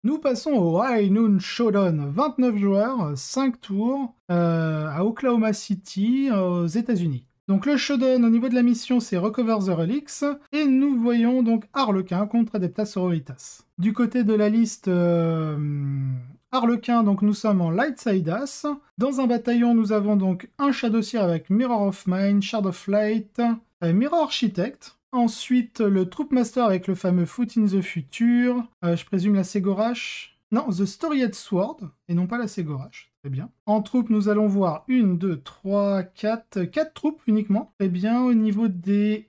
Nous passons au High Noon Showdown, 29 joueurs, 5 tours, à Oklahoma City, aux États-Unis. Donc le Showdown au niveau de la mission, c'est Recover the Relics, et nous voyons donc Harlequin contre Adeptas Sororitas. Du côté de la liste Harlequin, donc nous sommes en Light Side As. Dans un bataillon, nous avons donc un Shadowseer avec Mirror of Mind, Shard of Light, Mirror Architect. Ensuite, le Troop Master avec le fameux Foot in the Future. Je présume la Ségorache. Non, The Storied Sword, et non pas la Ségorache. Très bien. En troupes, nous allons voir 1, 2, 3, 4... 4 troupes uniquement. Très bien. Au niveau des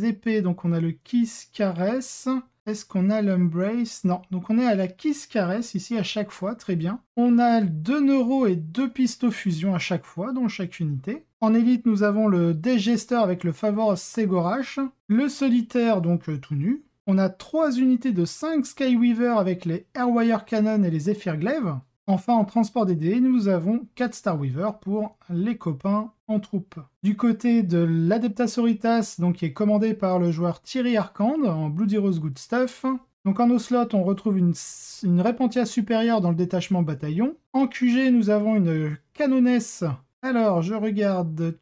épées, donc on a le Kiss Caress. Est-ce qu'on a l'Embrace? Non. Donc on est à la Kiss Caress ici à chaque fois. Très bien. On a 2 Neuro et 2 Pisto Fusion à chaque fois, dans chaque unité. En élite, nous avons le Degester avec le Favor Ségorache. Le Solitaire, donc tout nu. On a 3 unités de 5 Skyweaver avec les Airwire Cannon et les Zephyr Glaive. Enfin, en transport des dés, nous avons 4 Starweaver pour les copains en troupe. Du côté de l'Adeptas Sororitas, donc qui est commandé par le joueur Thierry Arcand en Bloody Rose Good Stuff. Donc en Ocelot, on retrouve une Repentia supérieure dans le détachement bataillon. En QG, nous avons une Canonesse. Alors, je regarde.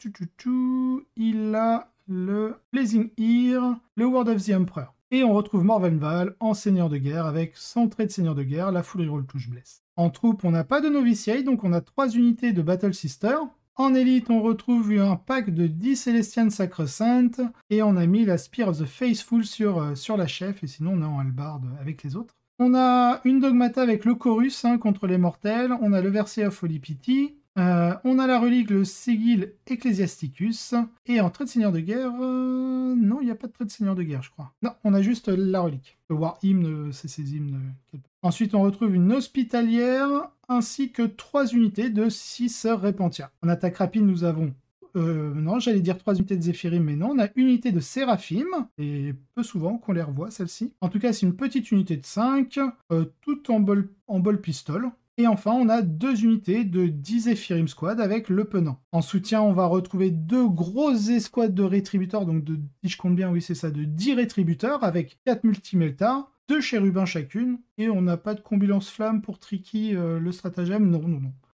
Il a le Blazing Ear, le Word of the Emperor. Et on retrouve Morvenval en seigneur de guerre avec son trait de seigneur de guerre, la Full Reroll touche bless. En troupe, on n'a pas de Novitiate, donc on a 3 unités de Battle Sister. En élite, on retrouve un pack de 10 Célestian Sacre-Sainte, et on a mis la Spear of the Faithful sur la chef, et sinon on est en hallebarde avec les autres. On a une Dogmata avec le Chorus contre les mortels, on a le Verset of Holy Pity, on a la relique, le Sigil Ecclesiasticus, et en trait de seigneur de guerre, non, il n'y a pas de trait de seigneur de guerre, je crois. Non, on a juste la relique. Le War Hymn, c'est ces hymnes. Ensuite, on retrouve une hospitalière, ainsi que 3 unités de 6 sœurs Repentia. En attaque rapide, nous avons... non, j'allais dire 3 unités de Zéphirim, mais non, on a une unité de Séraphim, et peu souvent qu'on les revoit, celle-ci. En tout cas, c'est une petite unité de 5, tout en bol pistol. Et enfin, on a 2 unités de 10 Zéphirim Squad avec le Penant. En soutien, on va retrouver 2 grosses escouades de rétributeurs, donc si je compte bien, oui c'est ça, de 10 rétributeurs avec 4 multimeltars, 2 chérubins chacune, et on n'a pas de combulance flamme pour tricky le stratagème, non.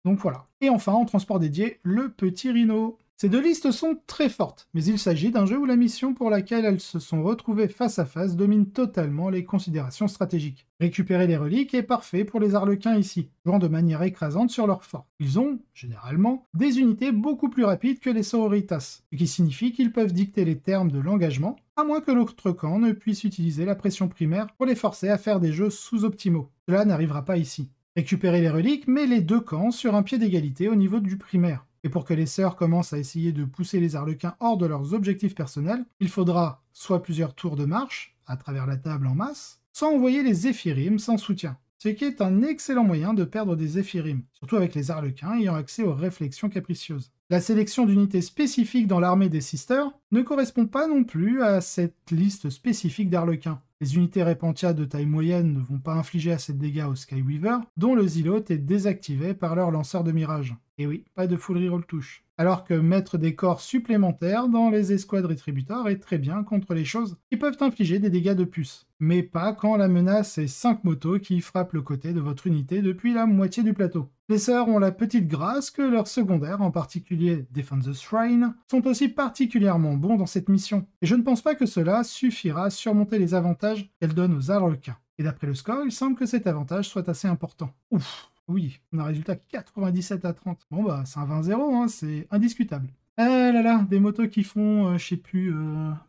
Donc voilà. Et enfin, en transport dédié, le petit Rhino. Ces 2 listes sont très fortes, mais il s'agit d'un jeu où la mission pour laquelle elles se sont retrouvées face à face domine totalement les considérations stratégiques. Récupérer les reliques est parfait pour les Harlequins ici, jouant de manière écrasante sur leur fort. Ils ont, généralement, des unités beaucoup plus rapides que les Sororitas, ce qui signifie qu'ils peuvent dicter les termes de l'engagement, à moins que l'autre camp ne puisse utiliser la pression primaire pour les forcer à faire des jeux sous-optimaux. Cela n'arrivera pas ici. Récupérer les reliques met les 2 camps sur un pied d'égalité au niveau du primaire. Et pour que les sœurs commencent à essayer de pousser les Harlequins hors de leurs objectifs personnels, il faudra soit plusieurs tours de marche, à travers la table en masse, soit envoyer les Zéphirim sans soutien. Ce qui est un excellent moyen de perdre des Zéphirim, surtout avec les Harlequins ayant accès aux réflexions capricieuses. La sélection d'unités spécifiques dans l'armée des Sisters ne correspond pas non plus à cette liste spécifique d'Harlequins. Les unités Repentia de taille moyenne ne vont pas infliger assez de dégâts aux Skyweaver, dont le Zealot est désactivé par leur lanceur de mirage. Et oui, pas de full reroll touche. Alors que mettre des corps supplémentaires dans les escouades rétributeurs est très bien contre les choses qui peuvent infliger des dégâts de puce. Mais pas quand la menace est 5 motos qui frappent le côté de votre unité depuis la moitié du plateau. Les sœurs ont la petite grâce que leurs secondaires, en particulier Defend the Shrine, sont aussi particulièrement bons dans cette mission. Et je ne pense pas que cela suffira à surmonter les avantages qu'elles donnent aux Harlequins. Et d'après le score, il semble que cet avantage soit assez important. Ouf! Oui, on a un résultat 97 à 30. Bon bah, c'est un 20-0, c'est indiscutable. Ah là là, des motos qui font, je sais plus,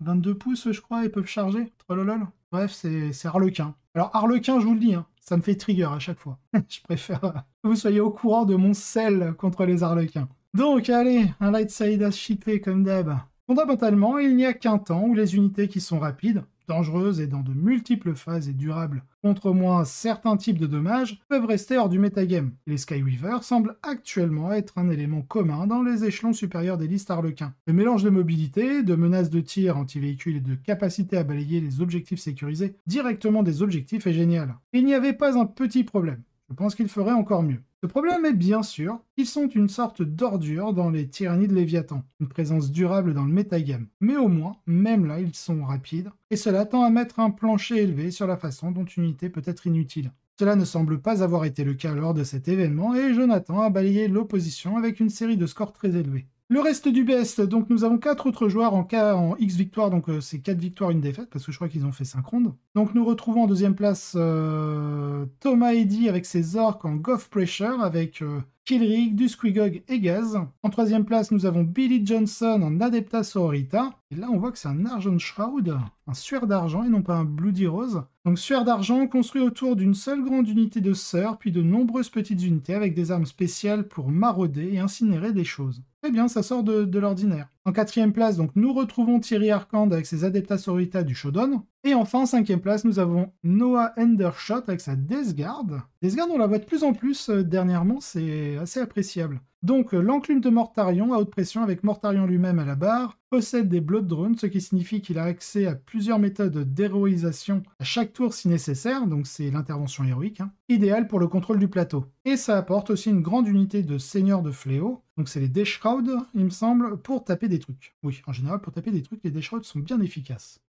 22 pouces, je crois, et peuvent charger. Trololol. Bref, c'est Harlequin. Alors, Harlequin, je vous le dis, ça me fait trigger à chaque fois. Je préfère que vous soyez au courant de mon sel contre les Harlequins. Donc, allez, un light side as cheaté comme d'hab. Fondamentalement, il n'y a qu'un temps où les unités qui sont rapides, dangereuses et dans de multiples phases et durables, contre au moins certains types de dommages, peuvent rester hors du metagame. Les Skyweaver semblent actuellement être un élément commun dans les échelons supérieurs des listes Harlequins. Le mélange de mobilité, de menaces de tir anti-véhicule et de capacité à balayer les objectifs sécurisés directement des objectifs est génial. Il n'y avait pas un petit problème. Je pense qu'il ferait encore mieux. Le problème est bien sûr qu'ils sont une sorte d'ordure dans les tyrannies de Léviathan, une présence durable dans le metagame. Mais au moins, même là, ils sont rapides, et cela tend à mettre un plancher élevé sur la façon dont une unité peut être inutile. Cela ne semble pas avoir été le cas lors de cet événement, et Jonathan a balayé l'opposition avec une série de scores très élevés. Le reste du best, donc nous avons 4 autres joueurs en X victoires, donc c'est 4 victoires, une défaite, parce que je crois qu'ils ont fait 5 rondes. Donc nous retrouvons en deuxième place Thomas Eddy avec ses orques en Goth Pressure, avec Kilrig, Dusquigog et Gaz. En troisième place, nous avons Billy Johnson en Adepta Sororita. Et là, on voit que c'est un Argent Shroud, un suaire d'argent et non pas un Bloody Rose. Donc suaire d'argent construit autour d'une seule grande unité de sœurs, puis de nombreuses petites unités avec des armes spéciales pour marauder et incinérer des choses. Très bien, ça sort de l'ordinaire. En quatrième place, donc, nous retrouvons Thierry Arkand avec ses Adepta Sororita du Shodan. Et enfin, en cinquième place, nous avons Noah Endershot avec sa Death Guard. Death Guard, on la voit de plus en plus dernièrement, c'est assez appréciable. Donc, l'enclume de Mortarion à haute pression avec Mortarion lui-même à la barre, possède des Blood Drones, ce qui signifie qu'il a accès à plusieurs méthodes d'héroïsation à chaque tour si nécessaire, donc c'est l'intervention héroïque, idéal pour le contrôle du plateau. Et ça apporte aussi une grande unité de seigneurs de fléau, donc c'est les Death Shroud, il me semble, pour taper des trucs. Oui, en général, pour taper des trucs, les Death Shroud sont bien efficaces.